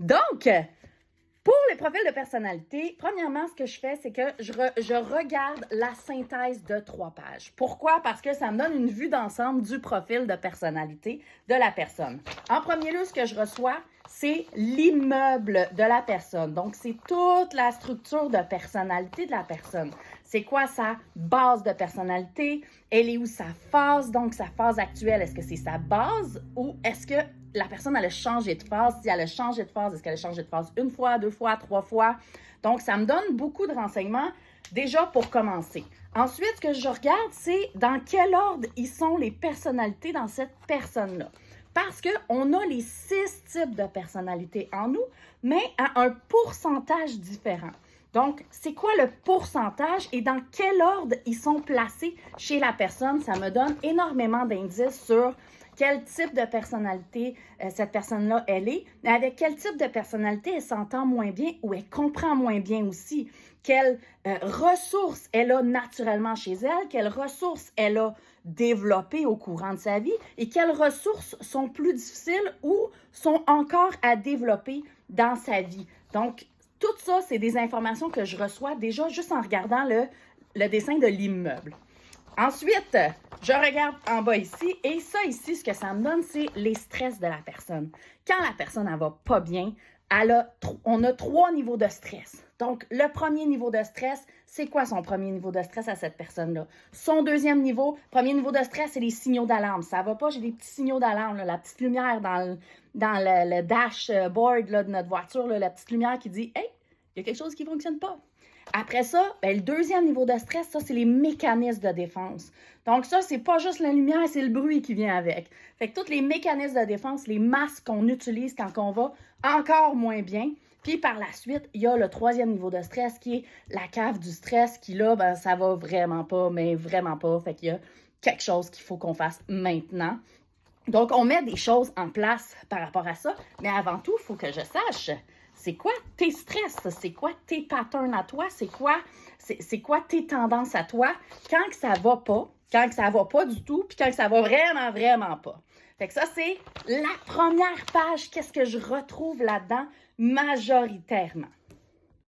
Donc, pour les profils de personnalité, premièrement, ce que je fais, c'est que je regarde la synthèse de 3 pages. Pourquoi? Parce que ça me donne une vue d'ensemble du profil de personnalité de la personne. En premier lieu, ce que je reçois, c'est l'immeuble de la personne. Donc, c'est toute la structure de personnalité de la personne. C'est quoi sa base de personnalité? Elle est où sa phase? Donc, sa phase actuelle, est-ce que c'est sa base ou est-ce que la personne, elle a changé de phase? Si elle a changé de phase, est-ce qu'elle a changé de phase 1 fois, 2 fois, 3 fois? Donc, ça me donne beaucoup de renseignements déjà pour commencer. Ensuite, ce que je regarde, c'est dans quel ordre ils sont les personnalités dans cette personne-là. Parce qu'on a les 6 types de personnalités en nous, mais à un pourcentage différent. Donc, c'est quoi le pourcentage et dans quel ordre ils sont placés chez la personne? Ça me donne énormément d'indices sur quel type de personnalité cette personne-là, elle est, mais avec quel type de personnalité elle s'entend moins bien ou elle comprend moins bien aussi. Quelles ressources elle a naturellement chez elle, quelles ressources elle a développées au courant de sa vie et quelles ressources sont plus difficiles ou sont encore à développer dans sa vie. Donc, tout ça, c'est des informations que je reçois déjà juste en regardant le dessin de l'immeuble. Ensuite, je regarde en bas ici et ça ici, ce que ça me donne, c'est les stress de la personne. Quand la personne, elle va pas bien, on a 3 niveaux de stress. Donc, le premier niveau de stress, c'est quoi son premier niveau de stress à cette personne-là? Son deuxième niveau, premier niveau de stress, c'est les signaux d'alarme. Ça va pas, j'ai des petits signaux d'alarme, la petite lumière dans le dashboard là, de notre voiture, la petite lumière qui dit « Hey, il y a quelque chose qui fonctionne pas ». Après ça, le deuxième niveau de stress, ça, c'est les mécanismes de défense. Donc ça, c'est pas juste la lumière, c'est le bruit qui vient avec. Fait que tous les mécanismes de défense, les masques qu'on utilise quand on va encore moins bien. Puis par la suite, il y a le troisième niveau de stress qui est la cave du stress qui là, ben, ça va vraiment pas, mais vraiment pas. Fait qu'il y a quelque chose qu'il faut qu'on fasse maintenant. Donc, on met des choses en place par rapport à ça, mais avant tout, il faut que je sache c'est quoi tes stress, c'est quoi tes patterns à toi, c'est quoi tes tendances à toi quand que ça va pas du tout, puis quand que ça va vraiment, vraiment pas. Fait que ça, c'est la première page, qu'est-ce que je retrouve là-dedans majoritairement.